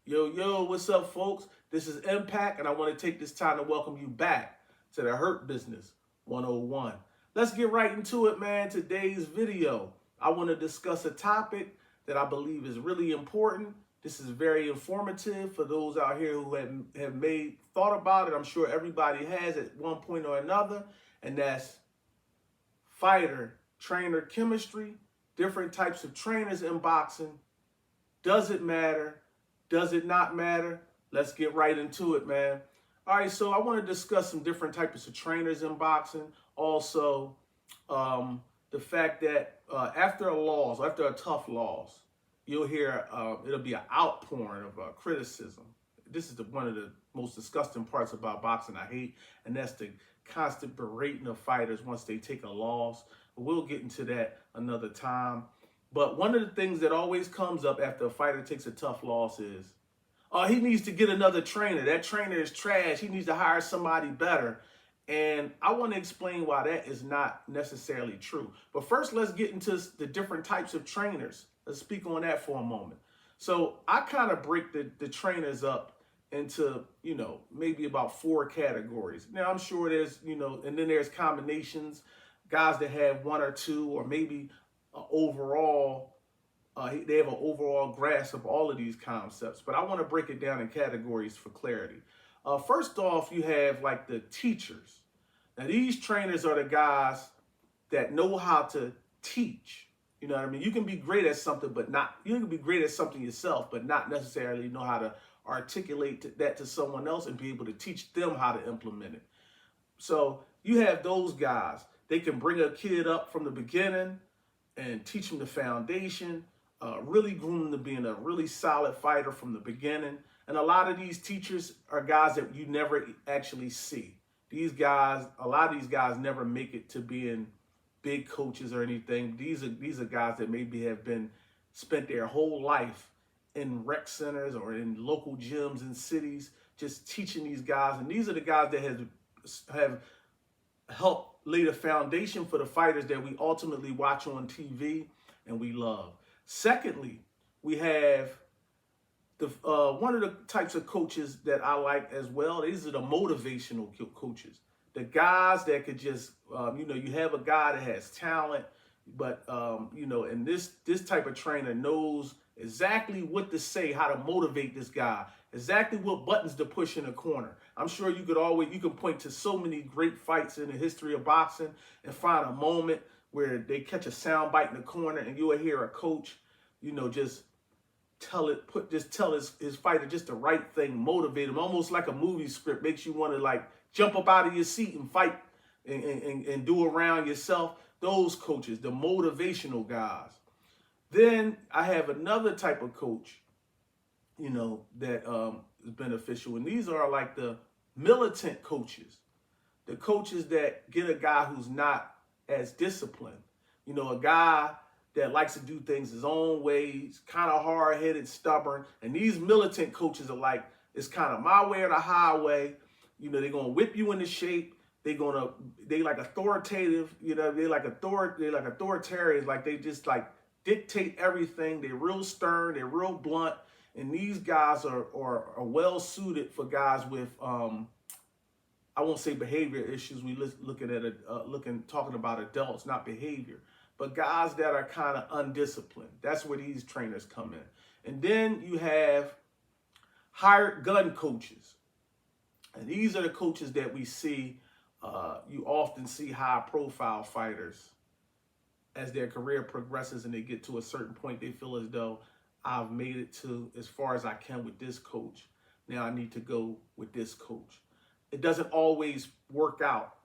Yo, what's up, folks? This is Impact, and I want to take this time to welcome you back to the Hurt Business 101. Let's get right into it, man. Today's video, I want to discuss a topic that I believe is really important. This is very informative for those out here who have made thought about it. I'm sure everybody has at one point or another, and that's fighter trainer chemistry, different types of trainers in boxing. Does it matter? Does it not matter? Let's get right into it, man. All right, so I want to discuss some different types of trainers in boxing. Also, the fact that after a tough loss, you'll hear it'll be an outpouring of criticism. This is one of the most disgusting parts about boxing I hate, and that's the constant berating of fighters once they take a loss. We'll get into that another time. But one of the things that always comes up after a fighter takes a tough loss is, he needs to get another trainer. That trainer is trash. He needs to hire somebody better. And I want to explain why that is not necessarily true. But first, let's get into the different types of trainers. Let's speak on that for a moment. So I kind of break the trainers up into, maybe about 4 categories. Now, I'm sure there's, and then there's combinations, guys that have 1 or 2 or maybe overall, they have an overall grasp of all of these concepts, but I want to break it down in categories for clarity. First off, you have like the teachers. Now, these trainers are the guys that know how to teach. You know what I mean? You can be great at something, you can be great at something yourself, but not necessarily know how to articulate that to someone else and be able to teach them how to implement it. So you have those guys. They can bring a kid up from the beginning and teach them the foundation, really groom them to being a really solid fighter from the beginning. And a lot of these teachers are guys that you never actually see. A lot of these guys never make it to being big coaches or anything. These are guys that maybe have spent their whole life in rec centers or in local gyms in cities, just teaching these guys. And these are the guys that have helped lay the foundation for the fighters that we ultimately watch on TV and we love. Secondly, we have one of the types of coaches that I like as well. These are the motivational coaches. The guys that could just, you have a guy that has talent, but, and this type of trainer knows exactly what to say, how to motivate this guy, exactly what buttons to push in the corner. I'm sure you can point to so many great fights in the history of boxing and find a moment where they catch a sound bite in the corner and you'll hear a coach, just tell his fighter just the right thing, motivate him, almost like a movie script, makes you want to like jump up out of your seat and fight and do around yourself. Those coaches, the motivational guys. Then I have another type of coach, that is beneficial. And these are like the militant coaches, the coaches that get a guy who's not as disciplined, a guy that likes to do things his own way. He's kind of hard-headed, stubborn. And these militant coaches are like, it's kind of my way or the highway. They're going to whip you into shape. They like authoritative, they're like authoritarians. Like they just like dictate everything. They're real stern. They're real blunt. And these guys are well suited for guys with, I won't say behavior issues. We talking about adults, not behavior, but guys that are kind of undisciplined. That's where these trainers come in. And then you have hired gun coaches. And these are the coaches that we see. You often see high profile fighters as their career progresses and they get to a certain point, they feel as though I've made it to as far as I can with this coach. Now I need to go with this coach. It doesn't always work out,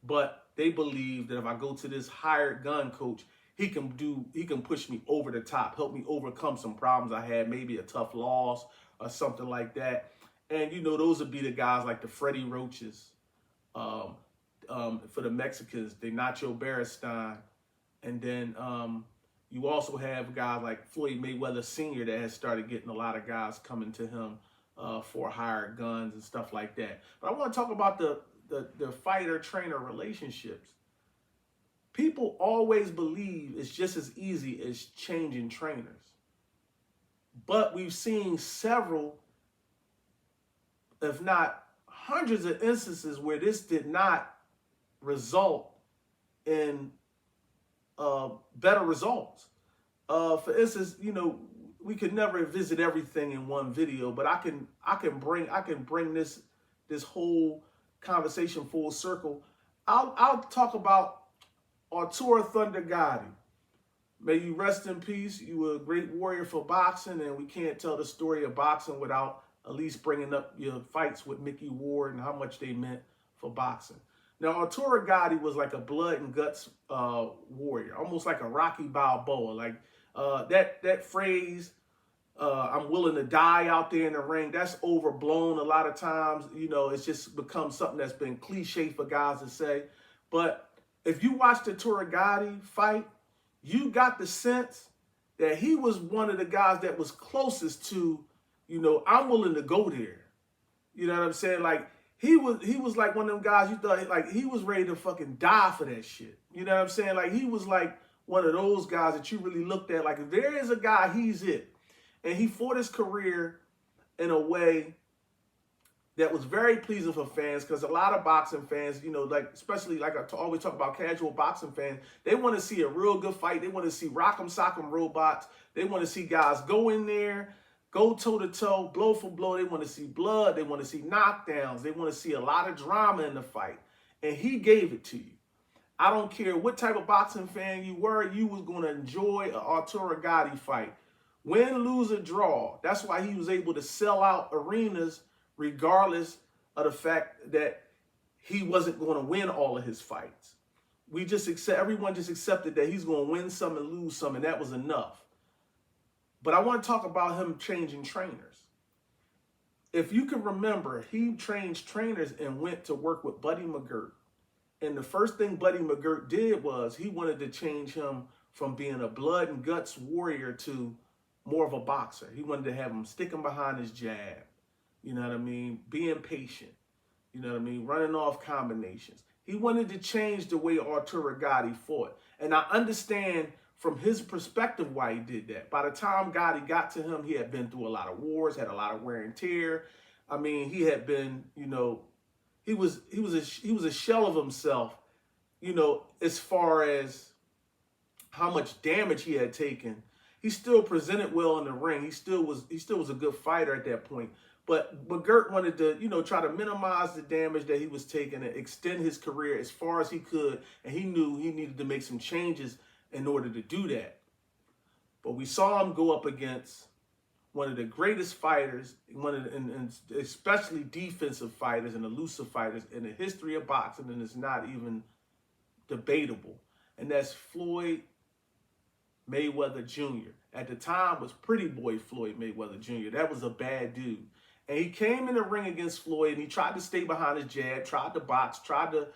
but they believe that if I go to this hired gun coach, he can push me over the top, help me overcome some problems I had, maybe a tough loss or something like that. And those would be the guys like the Freddie Roaches, for the Mexicans, the Nacho Beristain, and then you also have guys like Floyd Mayweather Sr. that has started getting a lot of guys coming to him for hired guns and stuff like that. But I want to talk about the fighter-trainer relationships. People always believe it's just as easy as changing trainers. But we've seen several, if not hundreds of instances where this did not result in better results. For instance, we could never visit everything in one video, but I can bring this whole conversation full circle. I'll talk about Arturo Thunder Gotti. May you rest in peace. You were a great warrior for boxing, and we can't tell the story of boxing without at least bringing up your fights with Mickey Ward and how much they meant for boxing. Now, Arturo Gotti was like a blood and guts warrior, almost like a Rocky Balboa. Like that phrase, I'm willing to die out there in the ring, that's overblown a lot of times. It's just become something that's been cliche for guys to say. But if you watch the Arturo Gotti fight, you got the sense that he was one of the guys that was closest to, I'm willing to go there. You know what I'm saying? Like, he was like one of them guys you thought, like, he was ready to fucking die for that shit. You know what I'm saying? Like, he was like one of those guys that you really looked at, like, if there is a guy, he's it. And he fought his career in a way that was very pleasing for fans, because a lot of boxing fans, like, especially like I always talk about casual boxing fans, they want to see a real good fight. They want to see rock'em sock'em robots. They want to see guys go in there, go toe-to-toe, blow for blow. They want to see blood. They want to see knockdowns. They want to see a lot of drama in the fight. And he gave it to you. I don't care what type of boxing fan you were, you was going to enjoy an Arturo Gotti fight. Win, lose, or draw. That's why he was able to sell out arenas regardless of the fact that he wasn't going to win all of his fights. Everyone just accepted that he's going to win some and lose some, and that was enough. But I want to talk about him changing trainers. If you can remember, he changed trainers and went to work with Buddy McGirt. And the first thing Buddy McGirt did was he wanted to change him from being a blood and guts warrior to more of a boxer. He wanted to have him sticking behind his jab. You know what I mean? Being patient. You know what I mean? Running off combinations. He wanted to change the way Arturo Gotti fought. And I understand from his perspective why he did that. By the time Gotti got to him, he had been through a lot of wars, had a lot of wear and tear. I mean, he had been, he was a shell of himself, as far as how much damage he had taken. He still presented well in the ring. He still was a good fighter at that point. But McGirt wanted to, try to minimize the damage that he was taking and extend his career as far as he could. And he knew he needed to make some changes in order to do that. But we saw him go up against one of the greatest fighters, and especially defensive fighters and elusive fighters in the history of boxing, and it's not even debatable. And that's Floyd Mayweather Jr. At the time was Pretty Boy Floyd Mayweather Jr. That was a bad dude. And he came in the ring against Floyd, and he tried to stay behind his jab, tried to box, tried to,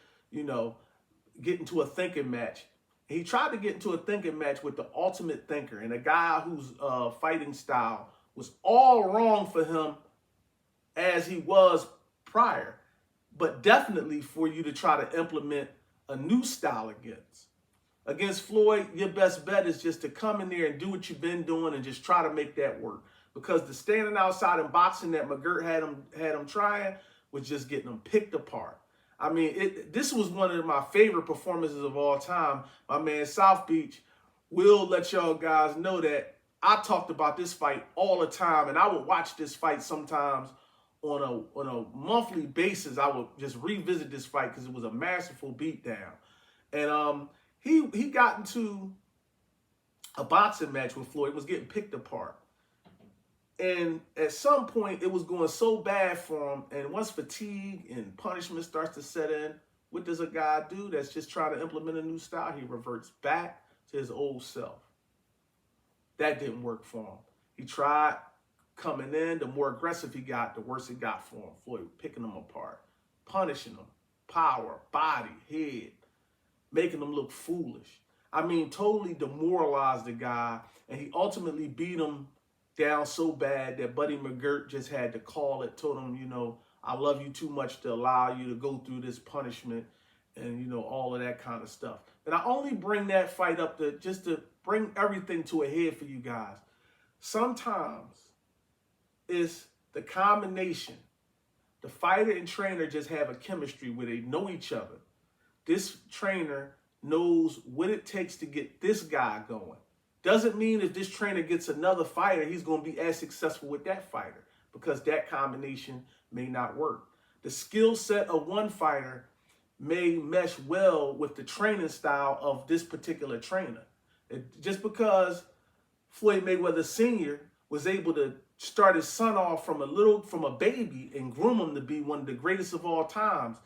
get into a thinking match. And he tried to get into a thinking match with the ultimate thinker and a guy whose fighting style was all wrong for him as he was prior, but definitely for you to try to implement a new style against. Against Floyd, your best bet is just to come in there and do what you've been doing and just try to make that work. Because the standing outside and boxing that McGirt had him trying was just getting him picked apart. I mean, this was one of my favorite performances of all time. My man South Beach will let y'all guys know that I talked about this fight all the time, and I would watch this fight sometimes on a monthly basis. I would just revisit this fight because it was a masterful beatdown. And he got into a boxing match with Floyd, was getting picked apart. And at some point, it was going so bad for him. And once fatigue and punishment starts to set in, what does a guy do that's just trying to implement a new style? He reverts back to his old self. That didn't work for him. He tried coming in. The more aggressive he got, the worse it got for him. Floyd picking him apart, punishing him, power, body, head, making him look foolish. I mean, totally demoralized the guy. And he ultimately beat him down so bad that Buddy McGirt just had to call it, told him, I love you too much to allow you to go through this punishment and, all of that kind of stuff. And I only bring that fight up just to bring everything to a head for you guys. Sometimes It's the combination. The fighter and trainer just have a chemistry where they know each other. This trainer knows what it takes to get this guy going. Doesn't mean if this trainer gets another fighter, he's going to be as successful with that fighter, because that combination may not work. The skill set of one fighter may mesh well with the training style of this particular trainer. Just because Floyd Mayweather Sr. was able to start his son off from a baby and groom him to be one of the greatest of all times,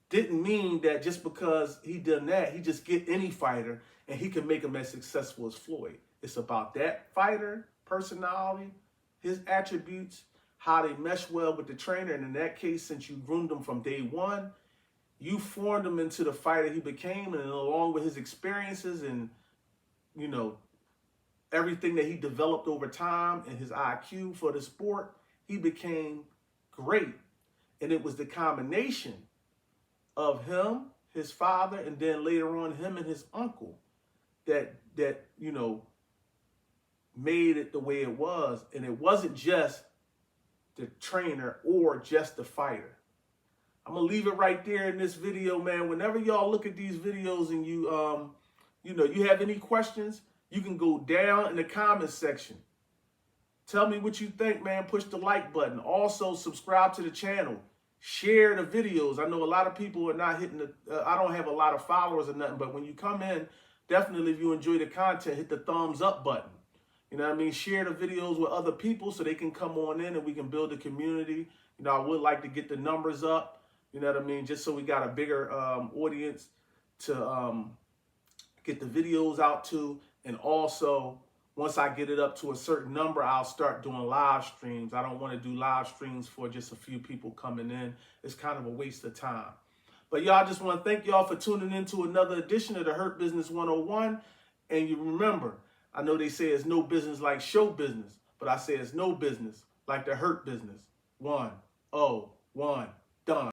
didn't mean that just because he done that, he just get any fighter and he can make him as successful as Floyd. It's about that fighter, personality, his attributes, how they mesh well with the trainer. And in that case, since you groomed him from day one, you formed him into the fighter he became, and along with his experiences and, you know, everything that he developed over time and his IQ for the sport, he became great. And it was the combination of him, his father, and then later on him and his uncle that you know, made it the way it was. And it wasn't just the trainer or just the fighter. I'm gonna leave it right there in this video, man. Whenever y'all look at these videos and you have any questions, you can go down in the comments section. Tell me what you think, man. Push the like button. Also, subscribe to the channel. Share the videos. I know a lot of people are not hitting the, I don't have a lot of followers or nothing, but when you come in, definitely if you enjoy the content, hit the thumbs up button. You know what I mean? Share the videos with other people so they can come on in and we can build a community. You know, I would like to get the numbers up. You know what I mean? Just so we got a bigger audience to get the videos out to. And also, once I get it up to a certain number, I'll start doing live streams. I don't want to do live streams for just a few people coming in. It's kind of a waste of time. But y'all, just want to thank y'all for tuning in to another edition of the Hurt Business 101. And you remember, I know they say it's no business like show business, but I say it's no business like the Hurt Business 101. Done.